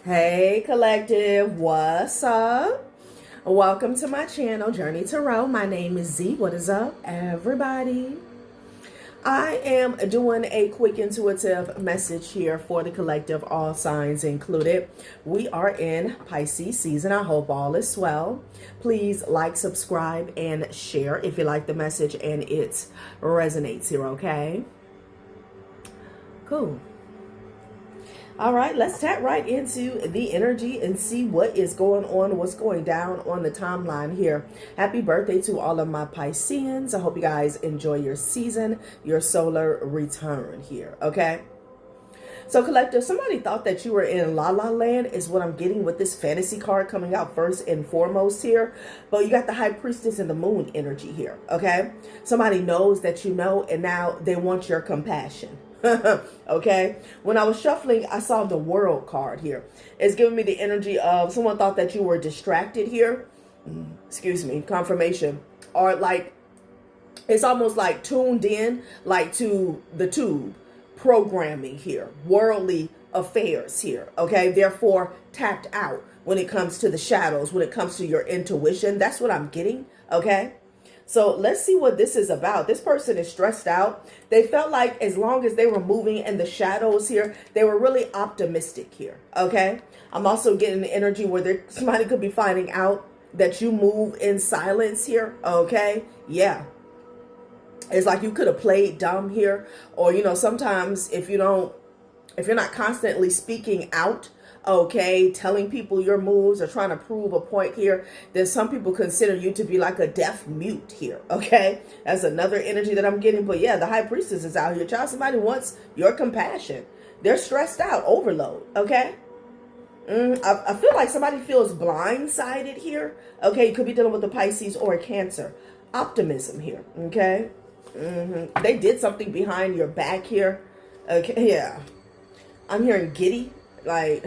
Hey collective, what's up? Welcome to my channel, Journey Tarot. My name is Z. What is up, everybody? I am doing a quick intuitive message here for the collective, all signs included. We are in Pisces season. I hope all is well. Please like, subscribe, and share if you like the message and it resonates here, okay? Cool. All right, let's tap right into the energy and see what is going on, what's going down on the timeline here. Happy birthday to all of my Pisceans. I hope you guys enjoy your season, your solar return here, okay? So collective, somebody thought that you were in La La Land is what I'm getting with this fantasy card coming out first and foremost here. But you got the High Priestess and the Moon energy here, okay? Somebody knows that you know, and now they want your compassion. Okay, when I was shuffling, I saw the World card here. It's giving me the energy of someone thought that you were distracted here. Excuse me, confirmation. Or like, it's almost like tuned in, like to the tube programming here, worldly affairs here. Okay, therefore tapped out when it comes to the shadows, when it comes to your intuition. That's what I'm getting. Okay. So let's see what this is about. This person is stressed out. They felt like as long as they were moving in the shadows here, they were really optimistic here, okay? I'm also getting the energy where somebody could be finding out that you move in silence here, okay? Yeah. It's like you could have played dumb here. Or, you know, sometimes if you're not constantly speaking out, okay, telling people your moves or trying to prove a point here, then some people consider you to be like a deaf mute here, okay? That's another energy that I'm getting. But yeah, the High Priestess is out here. Child, somebody wants your compassion. They're stressed out, overload, okay? I feel like somebody feels blindsided here, okay? You could be dealing with a Pisces or a Cancer. Optimism here, okay? They did something behind your back here, okay? Yeah. I'm hearing giddy, like...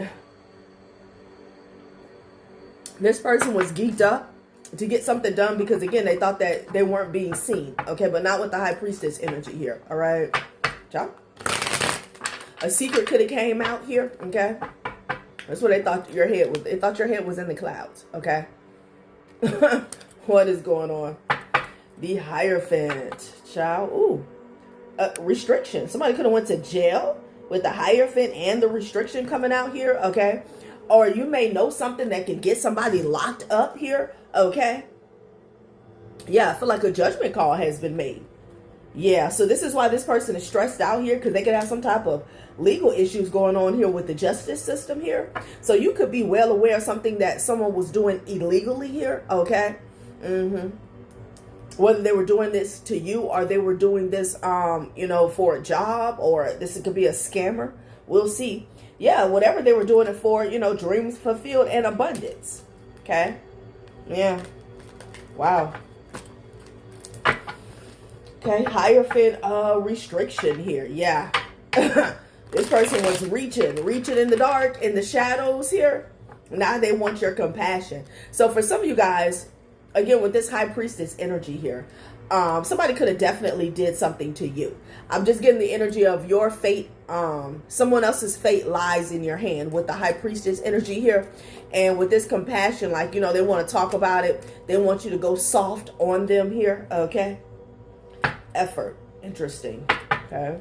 This person was geeked up to get something done because, again, they thought that they weren't being seen. Okay, but not with the High Priestess energy here. All right. Ciao. A secret could have came out here. Okay. That's what they thought your head was. They thought your head was in the clouds. Okay. What is going on? The Hierophant. Ciao. Ooh. Restriction. Somebody could have went to jail with the Hierophant and the restriction coming out here. Okay. Or you may know something that can get somebody locked up here, okay? Yeah, I feel like a judgment call has been made. Yeah, so this is why this person is stressed out here, because they could have some type of legal issues going on here with the justice system here. So you could be well aware of something that someone was doing illegally here, okay? Whether they were doing this to you or they were doing this, you know, for a job, or this could be a scammer. We'll see. Yeah, whatever they were doing it for, you know, dreams fulfilled and abundance. Okay? Yeah. Wow. Okay, Hierophant restriction here. Yeah. This person was reaching in the dark, in the shadows here. Now they want your compassion. So for some of you guys, again, with this High Priestess energy here, somebody could have definitely did something to you. I'm just getting the energy of your fate. Someone else's fate lies in your hand with the High Priestess energy here. And with this compassion, like, you know, they want to talk about it. They want you to go soft on them here. Okay. Effort. Interesting. Okay.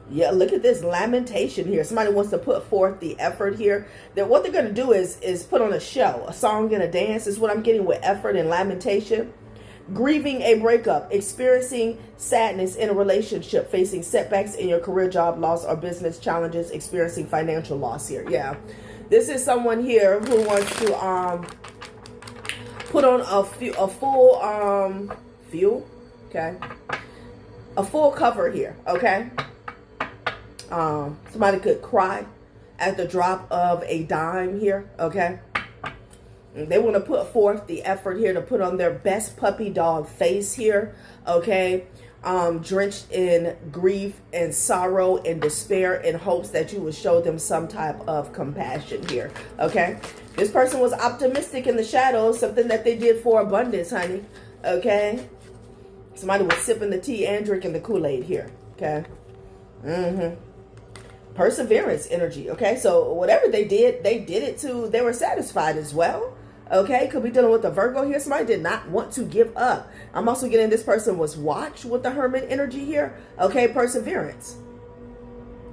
Yeah, look at this lamentation here. Somebody wants to put forth the effort here. That what they're going to do is put on a show, a song and a dance is what I'm getting with effort and lamentation. Grieving a breakup, experiencing sadness in a relationship, facing setbacks in your career, job loss, or business challenges, experiencing financial loss here. Yeah, this is someone here who wants to put on a full cover here. Okay, somebody could cry at the drop of a dime here. Okay. They want to put forth the effort here to put on their best puppy dog face here, okay? Drenched in grief and sorrow and despair in hopes that you would show them some type of compassion here, okay? This person was optimistic in the shadows, something that they did for abundance, honey, okay? Somebody was sipping the tea and drinking the Kool-Aid here, okay? Perseverance energy. Okay, so whatever they did it to, they were satisfied as well. Okay, could be dealing with the Virgo here. Somebody did not want to give up. I'm also getting this person was watched with the Hermit energy here. Okay, perseverance.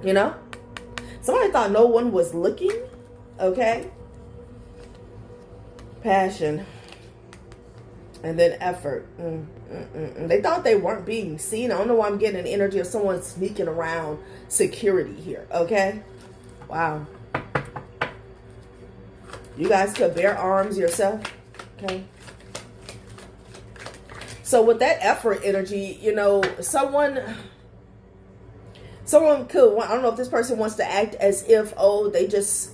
You know, somebody thought no one was looking. Okay, passion, and then effort. They thought they weren't being seen. I don't know why I'm getting an energy of someone sneaking around security here. Okay, wow. You guys could bear arms yourself. Okay. So with that effort energy, you know, someone could, I don't know if this person wants to act as if, oh, they just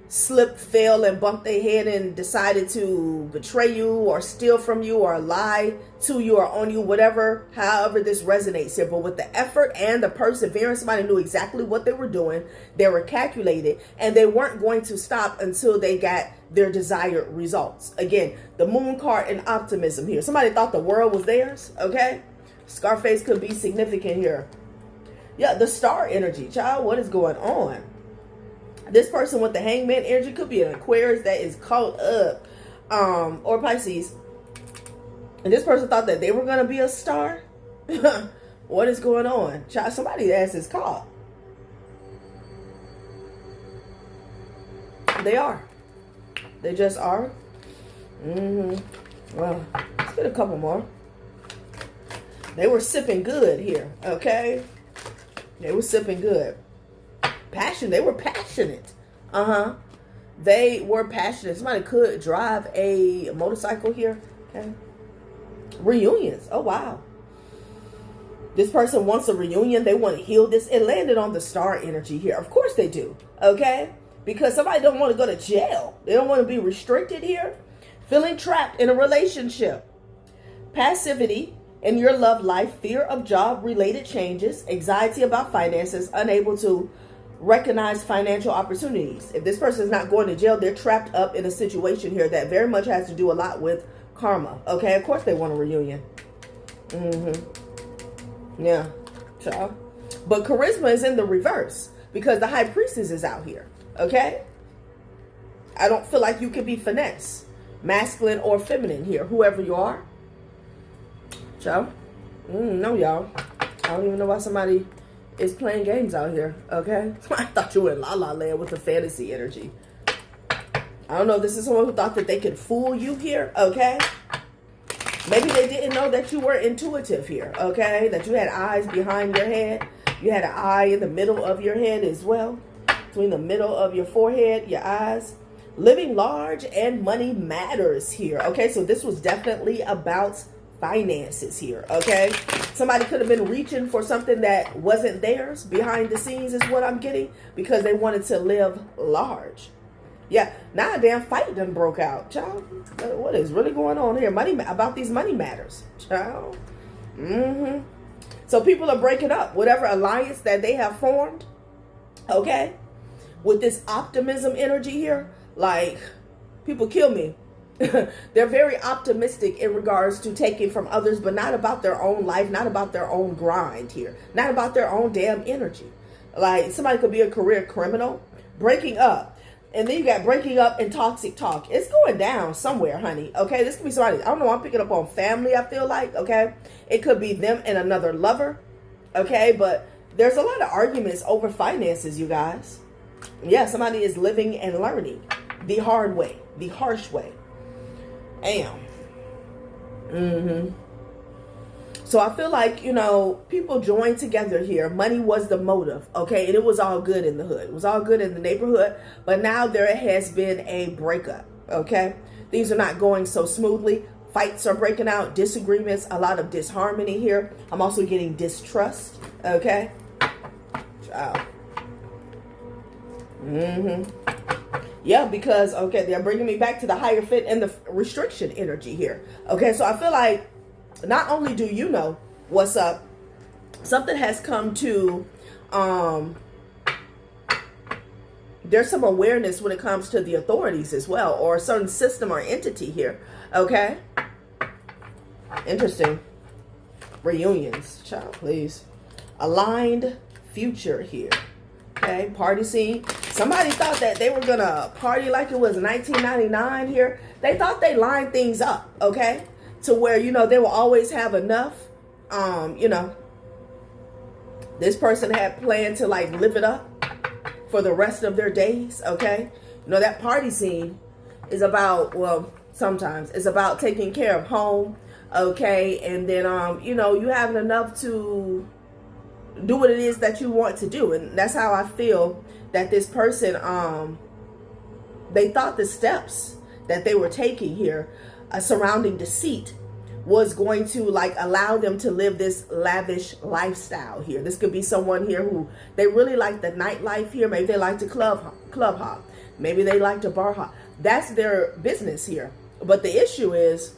slipped, fell, and bumped their head and decided to betray you or steal from you or lie to you or on you, whatever, however this resonates here. But with the effort and the perseverance, somebody knew exactly what they were doing. They were calculated, and they weren't going to stop until they got their desired results. Again, the moon card and optimism here. Somebody thought the world was theirs. Okay, Scarface could be significant here. Yeah, the star energy, child. What is going on? This person with the hangman energy could be an Aquarius that is caught up, or Pisces. And this person thought that they were going to be a star. What is going on? Child, somebody's ass is caught. They are. They just are. Well, let's get a couple more. They were sipping good here, okay? They were sipping good. Passion. They were passionate. They were passionate. Somebody could drive a motorcycle here. Okay. Reunions. Oh, wow. This person wants a reunion. They want to heal this. It landed on the star energy here. Of course they do. Okay. Because somebody don't want to go to jail. They don't want to be restricted here. Feeling trapped in a relationship. Passivity in your love life. Fear of job-related changes. Anxiety about finances. Unable to recognize financial opportunities. If this person is not going to jail, they're trapped up in a situation here that very much has to do a lot with karma. Okay, of course they want a reunion. Yeah, child. But charisma is in the reverse because the high priestess is out here. Okay, I don't feel like you can be finesse, masculine or feminine here, whoever you are. Child. No, y'all. I don't even know why somebody is playing games out here, okay? I thought you were in La La Land with the fantasy energy. I don't know if this is someone who thought that they could fool you here, okay? Maybe they didn't know that you were intuitive here, okay? That you had eyes behind your head. You had an eye in the middle of your head as well. Between the middle of your forehead, your eyes. Living large and money matters here, okay? So this was definitely about finances here, okay? Somebody could have been reaching for something that wasn't theirs behind the scenes is what I'm getting because they wanted to live large. Yeah, now a damn fight done broke out, child. What is really going on here? Money about these money matters, child. So people are breaking up whatever alliance that they have formed, okay? With this optimism energy here, like people kill me. They're very optimistic in regards to taking from others, but not about their own life, not about their own grind here, not about their own damn energy. Like somebody could be a career criminal, breaking up. And then you got breaking up and toxic talk. It's going down somewhere, honey. Okay, this could be somebody, I don't know, I'm picking up on family, I feel like, okay? It could be them and another lover, okay? But there's a lot of arguments over finances, you guys. Yeah, somebody is living and learning the hard way, the harsh way. Damn. So I feel like, you know, people joined together here. Money was the motive, okay? And it was all good in the hood. It was all good in the neighborhood. But now there has been a breakup, okay? Things are not going so smoothly. Fights are breaking out, disagreements, a lot of disharmony here. I'm also getting distrust, okay? Child. Yeah, because, okay, they're bringing me back to the higher fit and the restriction energy here. Okay, so I feel like not only do you know what's up, something has come to, there's some awareness when it comes to the authorities as well, or a certain system or entity here. Okay? Interesting. Reunions. Child, please. Aligned future here. Okay, party scene. Somebody thought that they were gonna party like it was 1999 here. They thought they lined things up, okay, to where, you know, they will always have enough. You know, this person had planned to like live it up for the rest of their days, okay? You know, that party scene is about, well, sometimes it's about taking care of home, okay? And then, you know, you having enough to do what it is that you want to do. And that's how I feel that this person, they thought the steps that they were taking here surrounding deceit was going to like allow them to live this lavish lifestyle here. This could be someone here who they really like the nightlife here. Maybe they like to club hop. Maybe they like to bar hop. That's their business here. But the issue is,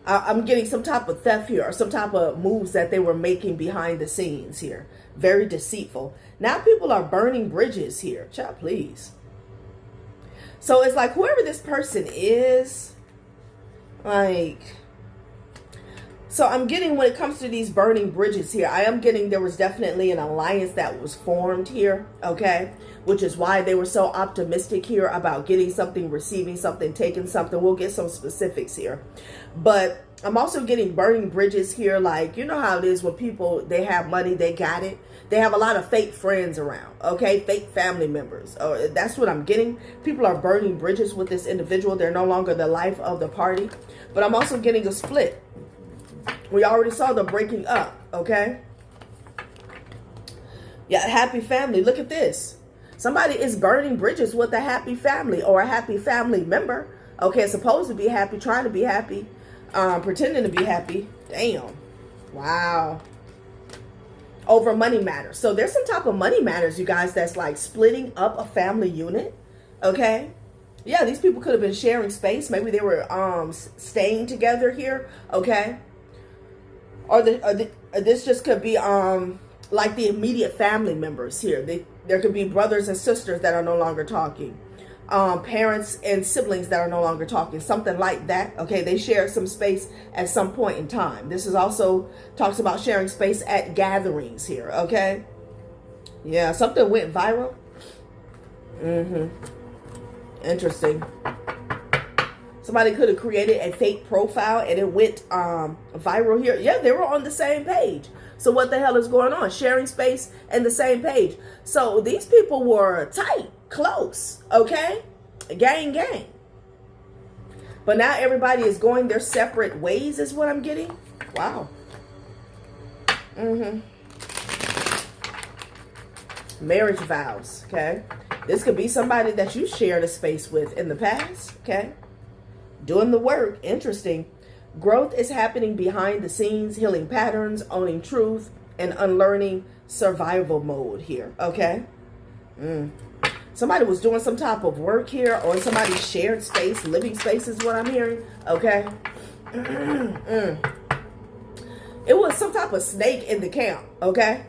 I'm getting some type of theft here, or some type of moves that they were making behind the scenes here. Very deceitful. Now people are burning bridges here. Child, please. So it's like whoever this person is, like, so I'm getting, when it comes to these burning bridges here, I am getting there was definitely an alliance that was formed here, okay? Which is why they were so optimistic here about getting something, receiving something, taking something. We'll get some specifics here. But I'm also getting burning bridges here. Like, you know how it is when people, they have money, they got it. They have a lot of fake friends around, okay? Fake family members. Oh, that's what I'm getting. People are burning bridges with this individual. They're no longer the life of the party. But I'm also getting a split. We already saw the breaking up, okay? Yeah, happy family. Look at this. Somebody is burning bridges with a happy family or a happy family member. Okay, supposed to be happy, trying to be happy, pretending to be happy. Damn. Wow. Over money matters. So there's some type of money matters, you guys, that's like splitting up a family unit. Okay. Yeah, these people could have been sharing space. Maybe they were staying together here. Okay. Or this just could be like the immediate family members here. There could be brothers and sisters that are no longer talking. Parents and siblings that are no longer talking. Something like that. Okay, they share some space at some point in time. This is also talks about sharing space at gatherings here. Okay. Yeah, something went viral. Interesting. Somebody could have created a fake profile and it went viral here. Yeah, they were on the same page. So what the hell is going on? Sharing space and the same page. So these people were tight, close, okay? Gang. But now everybody is going their separate ways is what I'm getting. Wow. Marriage vows, okay? This could be somebody that you shared a space with in the past, okay? Doing the work. Interesting. Growth is happening behind the scenes, healing patterns, owning truth, and unlearning survival mode here, okay? Somebody was doing some type of work here, or somebody shared space, living space is what I'm hearing, okay? It was some type of snake in the camp, okay?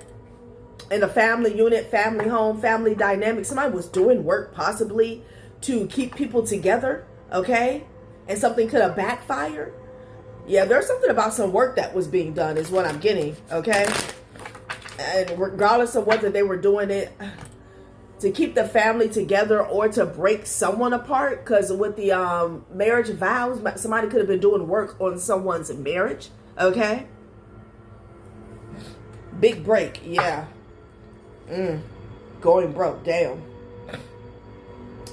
In a family unit, family home, family dynamic. Somebody was doing work possibly to keep people together, okay? And something could have backfired. Yeah, there's something about some work that was being done is what I'm getting, okay? And regardless of whether they were doing it to keep the family together or to break someone apart, because with the marriage vows, somebody could have been doing work on someone's marriage, okay? Big break, yeah. Going broke, damn.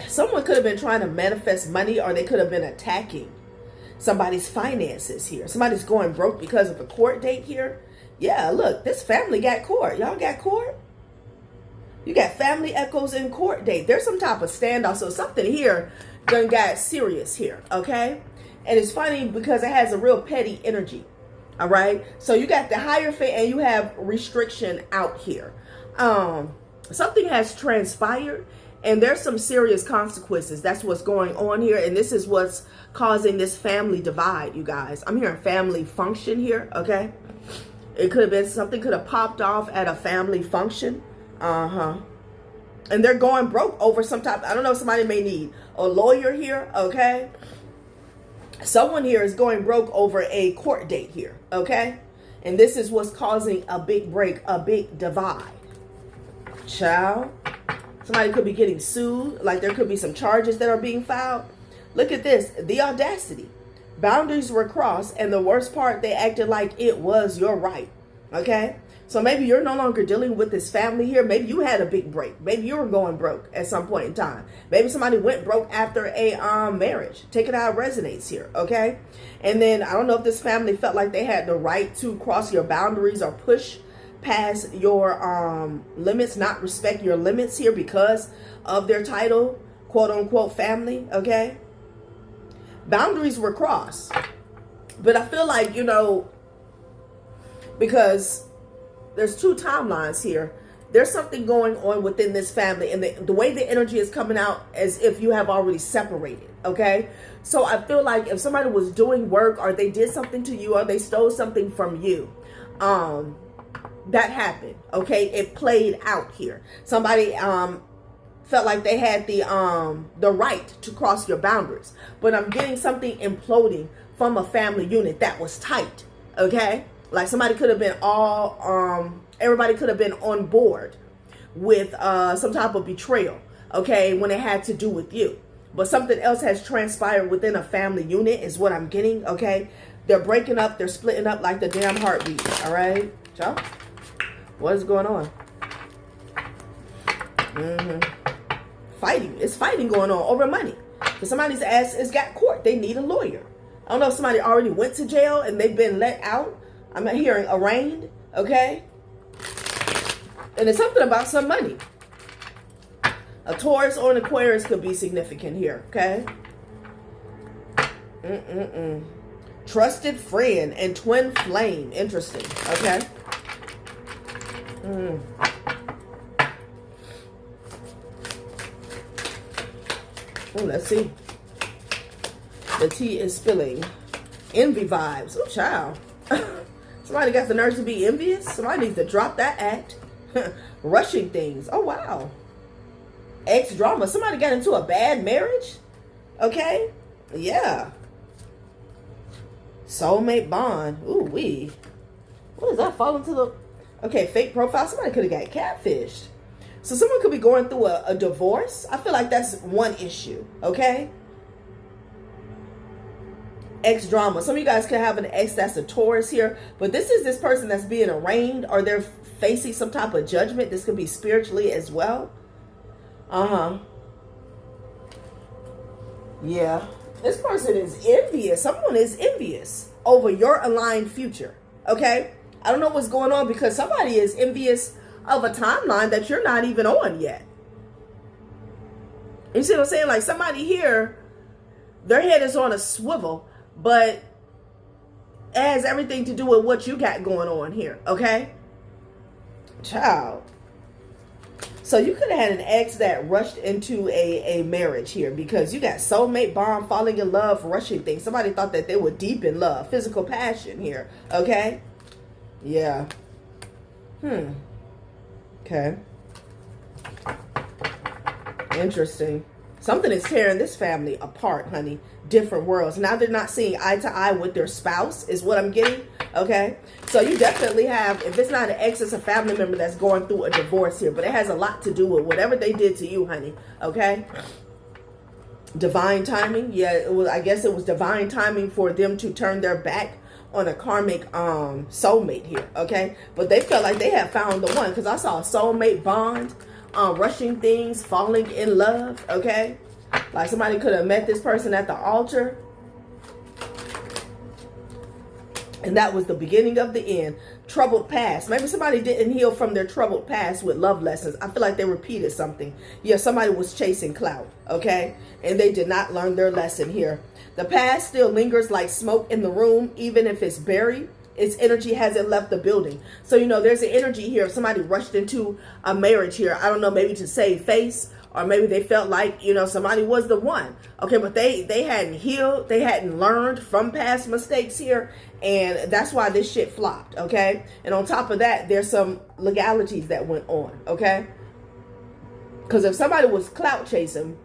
Someone could have been trying to manifest money, or they could have been attacking somebody's finances here. Somebody's going broke because of a court date here. Yeah, look, this family got court. Y'all got court? You got family echoes in court date. There's some type of standoff. So something here done got serious here, okay? And it's funny because it has a real petty energy, all right? So you got the higher fate and you have restriction out here. Something has transpired. And there's some serious consequences. That's what's going on here. And this is what's causing this family divide, you guys. I'm hearing family function here, okay? It could have been something could have popped off at a family function. And they're going broke over some type. I don't know, somebody may need a lawyer here, okay? Someone here is going broke over a court date here, okay? And this is what's causing a big break, a big divide. Child. Somebody could be getting sued. Like there could be some charges that are being filed. Look at this. The audacity. Boundaries were crossed. And the worst part, they acted like it was your right. Okay? So maybe you're no longer dealing with this family here. Maybe you had a big break. Maybe you were going broke at some point in time. Maybe somebody went broke after a marriage. Take it how it resonates here, okay? And then I don't know if this family felt like they had the right to cross your boundaries or push past your limits, not respect your limits here because of their title, quote unquote family, okay? Boundaries were crossed. But I feel like, you know, because there's two timelines here. There's something going on within this family, and the way the energy is coming out as if you have already separated, okay? So I feel like if somebody was doing work or they did something to you or they stole something from you, that happened, okay? It played out here. Somebody felt like they had the right to cross your boundaries, but I'm getting something imploding from a family unit that was tight, okay? Like somebody could have been everybody could have been on board with some type of betrayal, okay, when it had to do with you. But something else has transpired within a family unit is what I'm getting, okay? They're breaking up, they're splitting up like the damn heartbeat, all right? So, what is going on? Fighting. It's fighting going on over money. Because somebody's ass has got court. They need a lawyer. I don't know if somebody already went to jail and they've been let out. I'm not hearing arraigned, okay? And it's something about some money. A Taurus or an Aquarius could be significant here, okay? Trusted friend and twin flame. Interesting, okay? Oh, let's see. The tea is spilling. Envy vibes. Oh, child. Somebody got the nerve to be envious. Somebody needs to drop that act. Rushing things. Oh, wow. Ex drama. Somebody got into a bad marriage. Okay. Yeah. Soulmate bond. Ooh, wee. What is that? Fall into the... Okay, fake profile. Somebody could have got catfished. So someone could be going through a divorce. I feel like that's one issue. Okay. Ex drama. Some of you guys could have an ex that's a Taurus here, but this is this person that's being arraigned or they're facing some type of judgment. This could be spiritually as well. Yeah. This person is envious. Someone is envious over your aligned future. Okay. I don't know what's going on because somebody is envious of a timeline that you're not even on yet. You see what I'm saying? Like somebody here, their head is on a swivel, but it has everything to do with what you got going on here, okay? Child. So you could have had an ex that rushed into a marriage here because you got soulmate bond, falling in love, rushing things. Somebody thought that they were deep in love, physical passion here, okay? Yeah. Okay. Interesting. Something is tearing this family apart, honey. Different worlds. Now they're not seeing eye to eye with their spouse is what I'm getting. Okay. So you definitely have, if it's not an ex, it's a family member that's going through a divorce here. But it has a lot to do with whatever they did to you, honey. Okay. Divine timing. Yeah, it was, I guess it was divine timing for them to turn their back on a karmic soulmate here. Okay. But they felt like they had found the one because I saw a soulmate bond. Rushing things, falling in love, okay? Like somebody could have met this person at the altar. And that was the beginning of the end. Troubled past. Maybe somebody didn't heal from their troubled past with love lessons. I feel like they repeated something. Yeah, somebody was chasing clout, okay? And they did not learn their lesson here. The past still lingers like smoke in the room, even if it's buried. Its energy hasn't left the building. So, you know, there's an energy here. If somebody rushed into a marriage here, I don't know, maybe to save face, or maybe they felt like, you know, somebody was the one. Okay, but they hadn't healed. They hadn't learned from past mistakes here. And that's why this shit flopped, okay? And on top of that, there's some legalities that went on, okay? Because if somebody was clout chasing,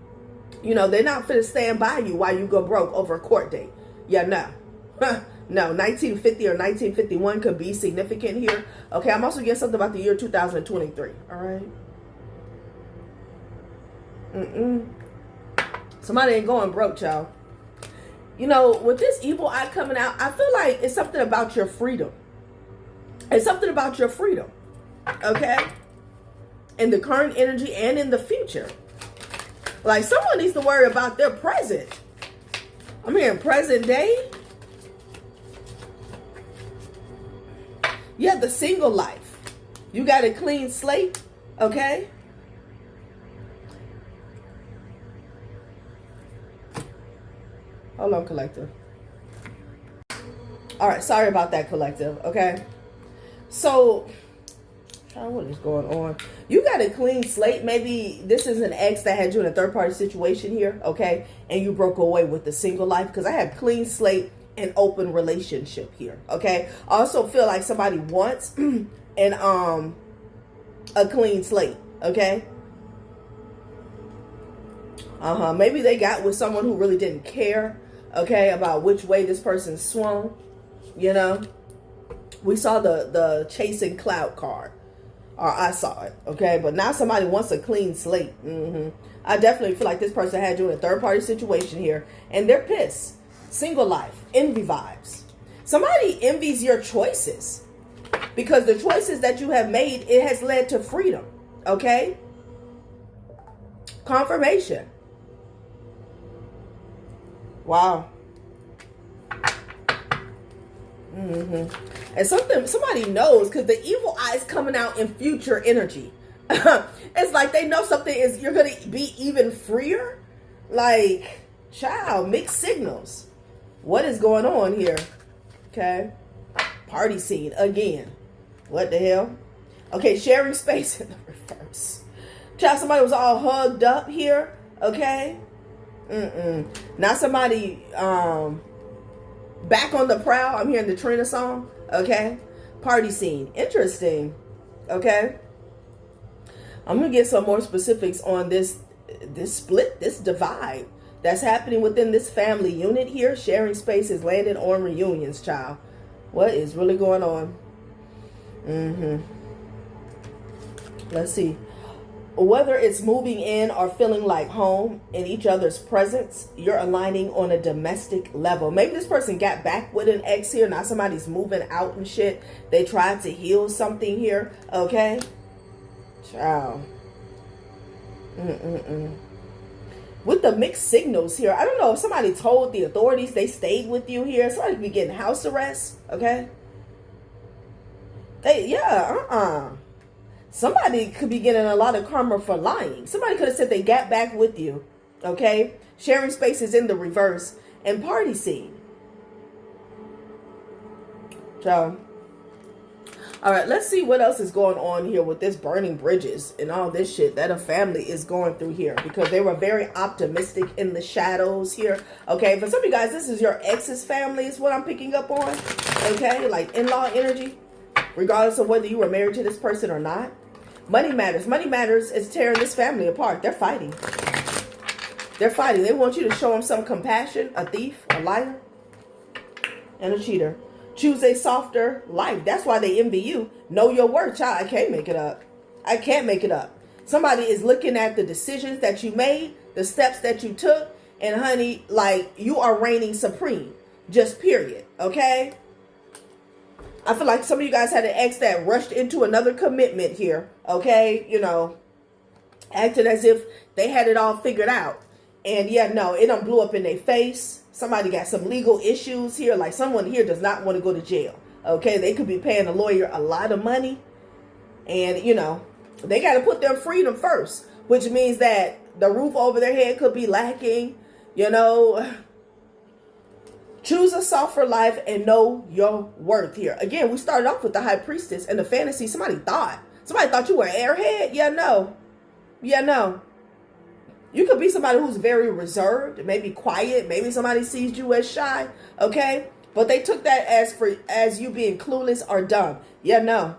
you know, they're not finna stand by you while you go broke over a court date. Yeah, no. No, 1950 or 1951 could be significant here. Okay, I'm also getting something about the year 2023. All right. Somebody ain't going broke, y'all. You know, with this evil eye coming out, I feel like it's something about your freedom. It's something about your freedom. Okay? In the current energy and in the future. Like, someone needs to worry about their present. I'm hearing present day. Yeah, the single life. You got a clean slate. Okay? Hold on, collective. All right, sorry about that, collective. Okay? So, what is going on? You got a clean slate. Maybe this is an ex that had you in a third-party situation here, okay? And you broke away with the single life, because I have clean slate and open relationship here, okay? I also feel like somebody wants a clean slate, okay? Maybe they got with someone who really didn't care, okay, about which way this person swung, you know? We saw the chasing cloud card. Or I saw it, okay? But now somebody wants a clean slate. I definitely feel like this person had you in a third-party situation here. And they're pissed. Single life. Envy vibes. Somebody envies your choices. Because the choices that you have made, it has led to freedom. Okay? Confirmation. Wow. And somebody knows, because the evil eye is coming out in future energy. It's like they know something is, you're going to be even freer. Like, child, mixed signals. What is going on here? Okay. Party scene again. What the hell? Okay, sharing space in the reverse. Child, somebody was all hugged up here. Okay. Now somebody back on the prowl. I'm hearing the Trina song. Okay. Party scene. Interesting. Okay. I'm going to get some more specifics on this split, this divide that's happening within this family unit here. Sharing space is landing on reunions, child. What is really going on? Let's see. Whether it's moving in or feeling like home in each other's presence, you're aligning on a domestic level. Maybe this person got back with an ex here. Now somebody's moving out and shit. They tried to heal something here. Okay. Child. With the mixed signals here, I don't know if somebody told the authorities they stayed with you here. Somebody could be getting house arrest. Okay. Somebody could be getting a lot of karma for lying. Somebody could have said they got back with you. Okay? Sharing space is in the reverse. And party scene. So, all right, let's see what else is going on here with this burning bridges and all this shit that a family is going through here. Because they were very optimistic in the shadows here. Okay? For some of you guys, this is your ex's family is what I'm picking up on. Okay? Like in-law energy. Regardless of whether you were married to this person or not. Money matters. Money matters is tearing this family apart. They're fighting. They're fighting. They want you to show them some compassion. A thief, a liar, and a cheater. Choose a softer life. That's why they envy you. Know your worth, child. I can't make it up. I can't make it up. Somebody is looking at the decisions that you made, the steps that you took, and honey, like you are reigning supreme. Just period. Okay? I feel like some of you guys had an ex that rushed into another commitment here. Okay? You know, acted as if they had it all figured out. And yeah, no, it done blew up in their face. Somebody got some legal issues here. Like someone here does not want to go to jail. Okay? They could be paying a lawyer a lot of money. And, you know, they got to put their freedom first. Which means that the roof over their head could be lacking. You know, choose a softer life and know your worth here. Again, we started off with the high priestess and the fantasy. Somebody thought you were an airhead. Yeah, no. Yeah, no. You could be somebody who's very reserved, maybe quiet. Maybe somebody sees you as shy. Okay. But they took that as you being clueless or dumb. Yeah, no.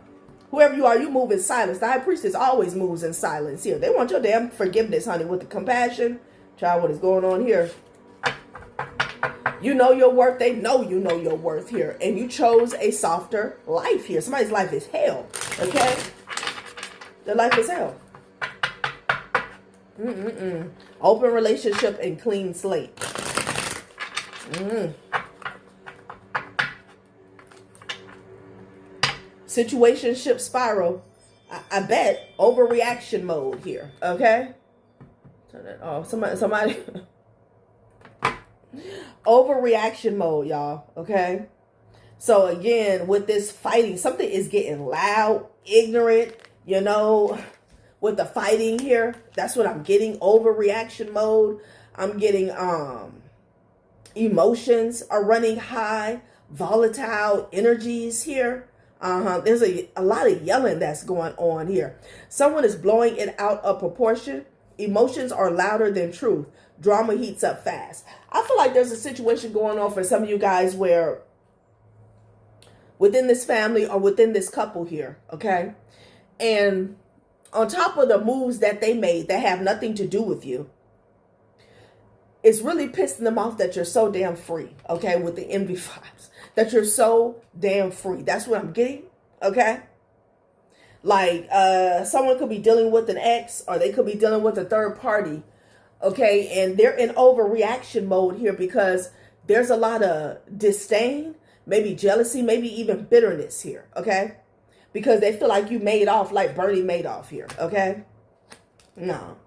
Whoever you are, you move in silence. The high priestess always moves in silence here. They want your damn forgiveness, honey, with the compassion. Child, what is going on here? You know your worth. They know you know your worth here. And you chose a softer life here. Somebody's life is hell. Okay? Their life is hell. Open relationship and clean slate. Situationship spiral. I bet overreaction mode here. Okay. Turn that off. Somebody. Overreaction mode, y'all. Okay. So again, with this fighting, something is getting loud, ignorant, you know, with the fighting here. That's what I'm getting. Overreaction mode. I'm getting emotions are running high, volatile energies here. There's a lot of yelling that's going on here. Someone is blowing it out of proportion. Emotions are louder than truth. Drama heats up fast. I feel like there's a situation going on for some of you guys where within this family or within this couple here, okay? And on top of the moves that they made that have nothing to do with you, it's really pissing them off that you're so damn free, okay, with the envy vibes. That you're so damn free. That's what I'm getting, okay? Like, someone could be dealing with an ex, or they could be dealing with a third party, okay? And they're in overreaction mode here because there's a lot of disdain, maybe jealousy, maybe even bitterness here, okay? Because they feel like you made off like Bernie Madoff here, okay? No.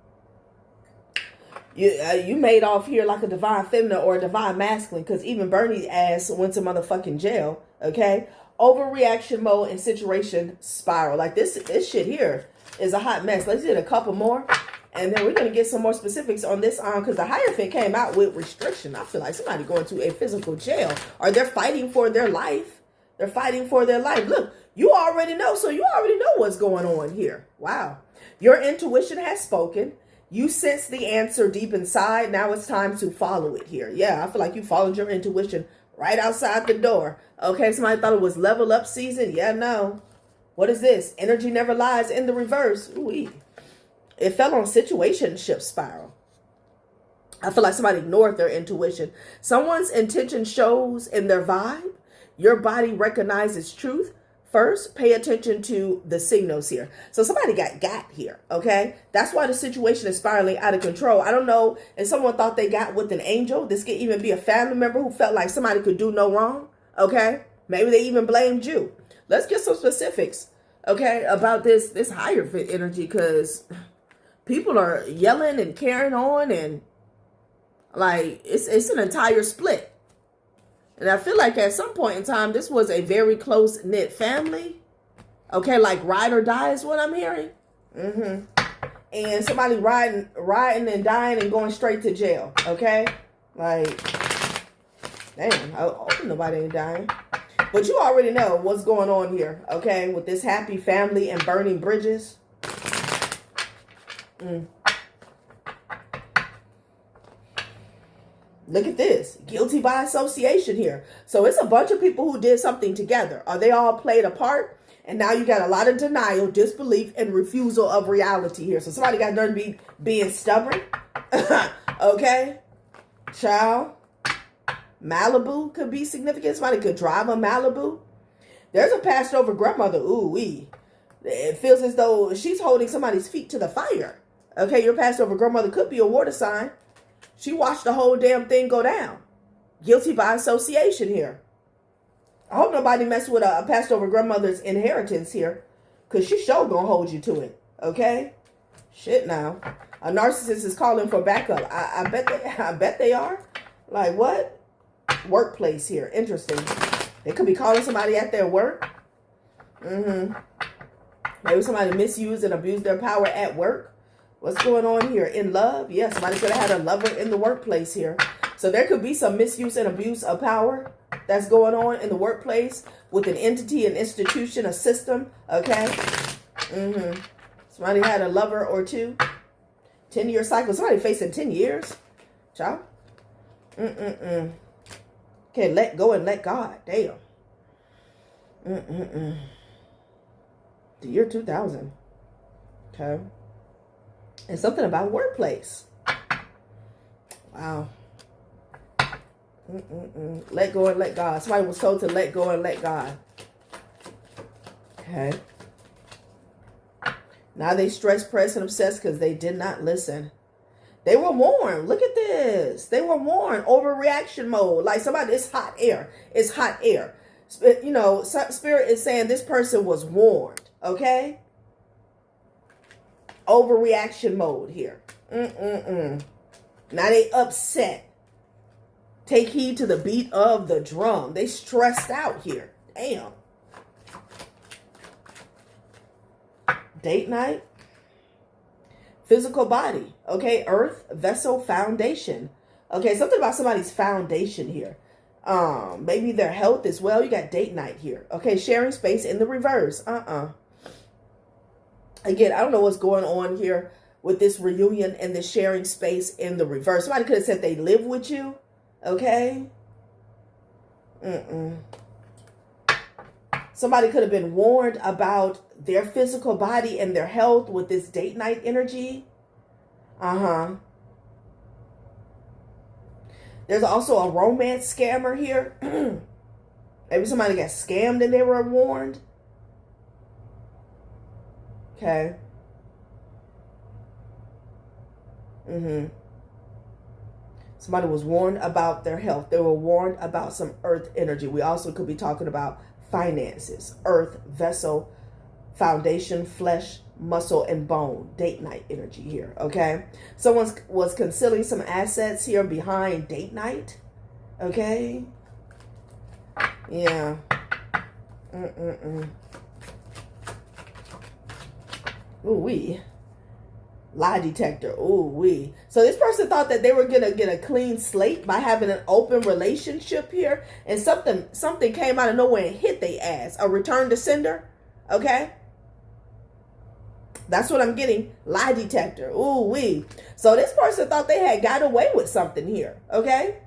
You made off here like a divine feminine or a divine masculine, because even Bernie's ass went to motherfucking jail, okay? Overreaction mode and situation spiral. Like this shit here is a hot mess. Let's get a couple more, and then we're going to get some more specifics on this because the Hierophant came out with restriction. I feel like somebody going to a physical jail, or they're fighting for their life. They're fighting for their life. Look, you already know, so you already know what's going on here. Wow. Your intuition has spoken. You sense the answer deep inside. Now it's time to follow it here. Yeah, I feel like you followed your intuition right outside the door. Okay, somebody thought it was level up season. Yeah, no. What is this? Energy never lies in the reverse. Ooh-wee. It fell on situationship spiral. I feel like somebody ignored their intuition. Someone's intention shows in their vibe. Your body recognizes truth. First, pay attention to the signals here. So somebody got here, okay? That's why the situation is spiraling out of control. I don't know if someone thought they got with an angel. This could even be a family member who felt like somebody could do no wrong, okay? Maybe they even blamed you. Let's get some specifics, okay, about this Hierophant energy, because people are yelling and carrying on, and like it's an entire split. And I feel like at some point in time, this was a very close-knit family. Okay, like ride or die is what I'm hearing. And somebody riding and dying and going straight to jail. Okay? Like, damn, I hope nobody ain't dying. But you already know what's going on here. Okay? With this happy family and burning bridges. Look at this. Guilty by association here. So it's a bunch of people who did something together. Or they all played a part. And now you got a lot of denial, disbelief, and refusal of reality here. So somebody got nerve to be being stubborn. Okay. Child. Malibu could be significant. Somebody could drive a Malibu. There's a passed over grandmother. Ooh-wee. It feels as though she's holding somebody's feet to the fire. Okay. Your passed over grandmother could be a water sign. She watched the whole damn thing go down. Guilty by association here. I hope nobody messed with a passed over grandmother's inheritance here, because she sure gonna hold you to it. Okay? Shit now. A narcissist is calling for backup. I bet they are. Like what? Workplace here. Interesting. They could be calling somebody at their work. Maybe somebody misused and abused their power at work. What's going on here? In love? Yes, somebody could have had a lover in the workplace here. So there could be some misuse and abuse of power that's going on in the workplace with an entity, an institution, a system. Okay? Somebody had a lover or two. 10-year cycle. Somebody facing 10 years. Child. Okay, let go and let God. Damn. The year 2000. Okay. And something about workplace. Wow. Let go and let God. Somebody was told to let go and let God. Okay. Now they stress, press, and obsessed because they did not listen. They were warned. Look at this. They were warned. Overreaction mode. Like somebody, it's hot air. It's hot air. You know, Spirit is saying this person was warned. Okay? Overreaction mode here. Now they upset. Take heed to the beat of the drum. They stressed out here. Damn. Date night. Physical body. Okay. Earth, vessel, foundation. Okay. Something about somebody's foundation here. Maybe their health as well. You got date night here. Okay. Sharing space in the reverse. Again, I don't know what's going on here with this reunion and the sharing space in the reverse. Somebody could have said they live with you. Okay. Somebody could have been warned about their physical body and their health with this date night energy. There's also a romance scammer here. Maybe somebody got scammed and they were warned. Okay. Somebody was warned about their health. They were warned about some earth energy. We also could be talking about finances, earth, vessel, foundation, flesh, muscle, and bone. Date night energy here, okay? Someone was concealing some assets here behind date night, okay? Yeah. Ooh-wee. Lie detector. Ooh-wee. So this person thought that they were going to get a clean slate by having an open relationship here. And something came out of nowhere and hit their ass. A return to sender. Okay? That's what I'm getting. Lie detector. Ooh-wee. So this person thought they had got away with something here. Okay?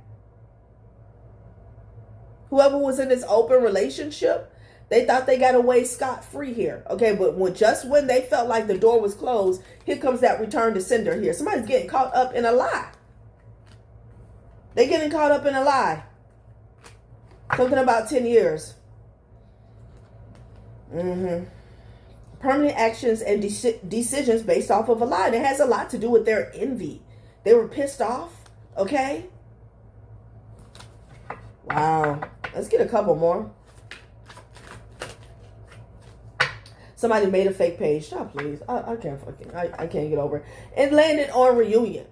Whoever was in this open relationship, they thought they got away scot-free here. Okay, but just when they felt like the door was closed, here comes that return to sender here. Somebody's getting caught up in a lie. They're getting caught up in a lie. Something about 10 years. Permanent actions and decisions based off of a lie. And it has a lot to do with their envy. They were pissed off. Okay. Wow. Let's get a couple more. Somebody made a fake page. Stop, please. I can't get over it. It landed on reunion.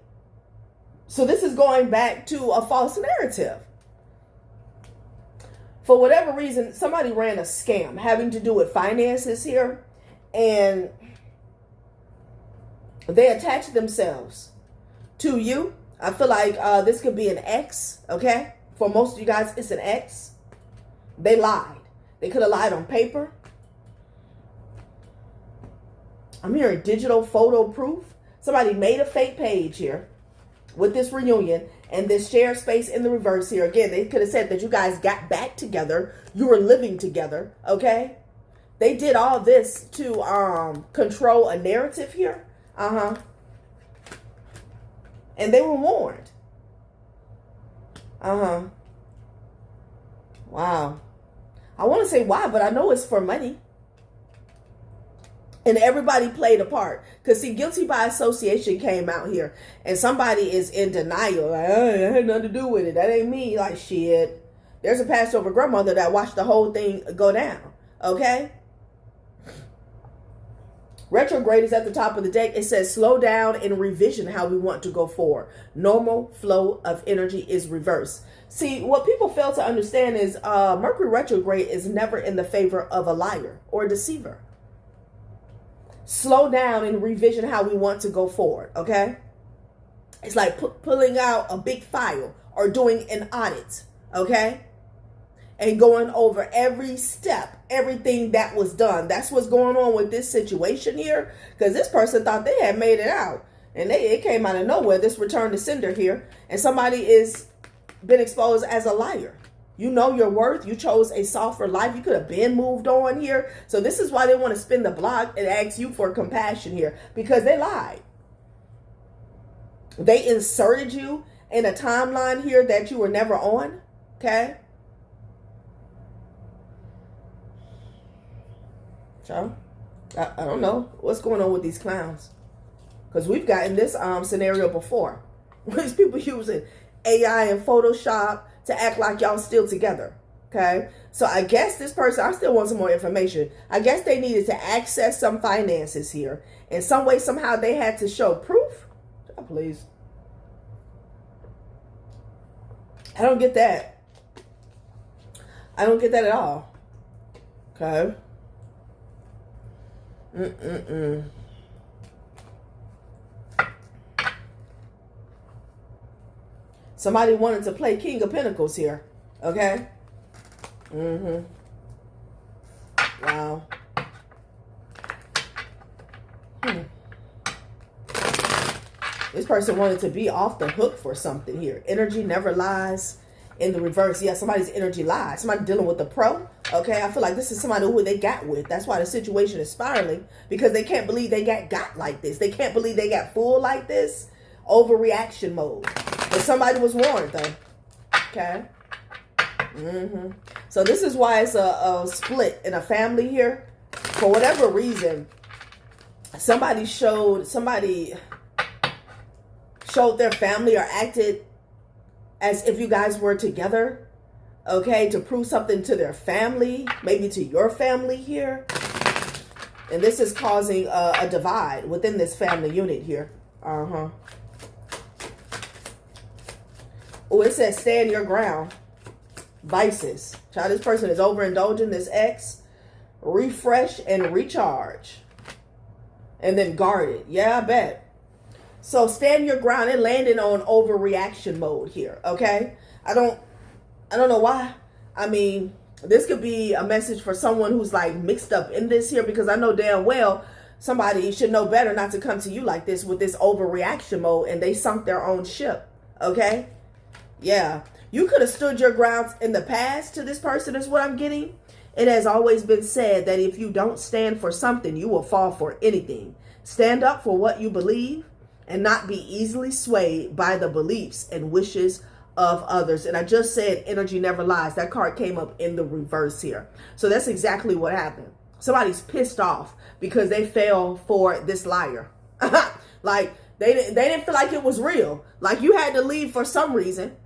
So this is going back to a false narrative. For whatever reason, somebody ran a scam having to do with finances here. And they attached themselves to you. I feel like this could be an ex, okay? For most of you guys, it's an ex. They lied. They could have lied on paper. I'm hearing digital photo proof. Somebody made a fake page here with this reunion and this shared space in the reverse here. Again, they could have said that you guys got back together. You were living together, okay? They did all this to control a narrative here. And they were warned. Wow. I want to say why, but I know it's for money. And everybody played a part. Because, see, guilty by association came out here. And somebody is in denial. Like, oh, I had nothing to do with it. That ain't me. Like, shit. There's a Passover grandmother that watched the whole thing go down. Okay? Retrograde is at the top of the deck. It says slow down and revision how we want to go forward. Normal flow of energy is reversed. See, what people fail to understand is Mercury retrograde is never in the favor of a liar or a deceiver. Slow down and revision how we want to go forward, okay? It's like pulling out a big file or doing an audit, okay? And going over every step, everything that was done. That's what's going on with this situation here. Because this person thought they had made it out. And it came out of nowhere, this return to sender here. And somebody is been exposed as a liar. You know your worth. You chose a softer life. You could have been moved on here. So this is why they want to spin the block and ask you for compassion here. Because they lied. They inserted you in a timeline here that you were never on. Okay? So, I don't know what's going on with these clowns, because we've gotten this scenario before. These people using AI and Photoshop to act like y'all still together. Okay, so I guess this person, I still want some more information. I guess they needed to access some finances here. In some way, somehow they had to show proof. Oh, please. I don't get that. I don't get that at all. Okay. Somebody wanted to play King of Pentacles here. Okay. Wow. This person wanted to be off the hook for something here. Energy never lies. In the reverse, yeah, somebody's energy lies. Somebody dealing with the pro. Okay, I feel like this is somebody who they got with. That's why the situation is spiraling, because they can't believe they got like this. They can't believe they got fooled like this. Overreaction mode. But somebody was warned though. Okay. So this is why it's a split in a family here. For whatever reason, somebody showed their family or acted as if you guys were together, okay, to prove something to their family, maybe to your family here. And this is causing a divide within this family unit here. Oh, it says stand your ground. Vices. Child, this person is overindulging, this ex. Refresh and recharge. And then guard it. Yeah, I bet. So stand your ground and landing on overreaction mode here, okay? I don't know why. I mean, this could be a message for someone who's like mixed up in this here, because I know damn well somebody should know better not to come to you like this with this overreaction mode, and they sunk their own ship, okay? Yeah. You could have stood your ground in the past to this person is what I'm getting. It has always been said that if you don't stand for something, you will fall for anything. Stand up for what you believe and not be easily swayed by the beliefs and wishes of others. And I just said energy never lies. That card came up in the reverse here. So that's exactly what happened. Somebody's pissed off because they fell for this liar. Like they didn't feel like it was real. Like you had to leave for some reason.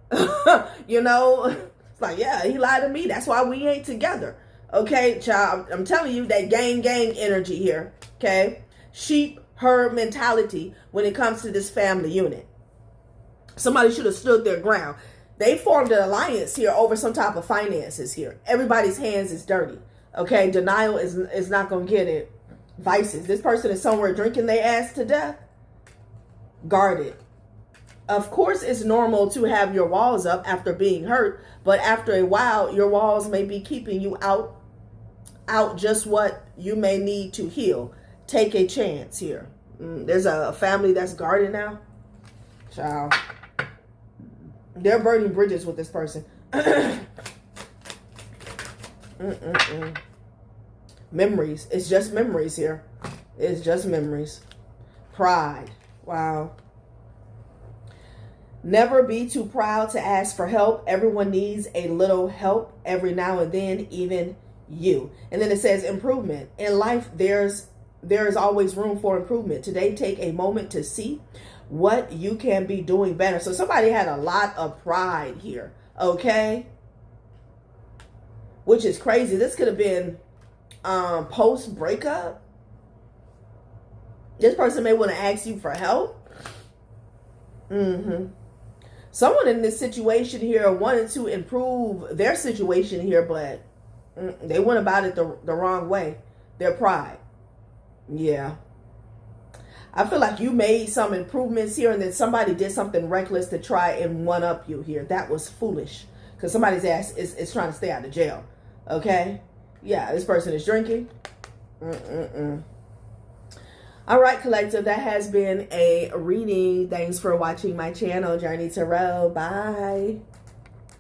You know, it's like, yeah, he lied to me. That's why we ain't together. Okay, child, I'm telling you that gang energy here. Okay. Sheep herd mentality when it comes to this family unit. Somebody should have stood their ground. They formed an alliance here over some type of finances here. Everybody's hands is dirty. Okay. Denial is not going to get it. Vices. This person is somewhere drinking their ass to death. Guarded. Of course, it's normal to have your walls up after being hurt, but after a while, your walls may be keeping you out just what you may need to heal. Take a chance here. There's a family that's guarded now. Child. They're burning bridges with this person. Memories. It's just memories here. It's just memories. Pride. Wow. Never be too proud to ask for help. Everyone needs a little help every now and then, even you. And then it says improvement. In life, there is always room for improvement. Today, take a moment to see what you can be doing better. So somebody had a lot of pride here, okay? Which is crazy. This could have been post-breakup. This person may want to ask you for help. Someone in this situation here wanted to improve their situation here, but they went about it the wrong way. Their pride. Yeah. I feel like you made some improvements here and then somebody did something reckless to try and one-up you here. That was foolish because somebody's ass is trying to stay out of jail. Okay? Yeah, this person is drinking. All right, collective, that has been a reading. Thanks for watching my channel, Journey Tarot. Bye.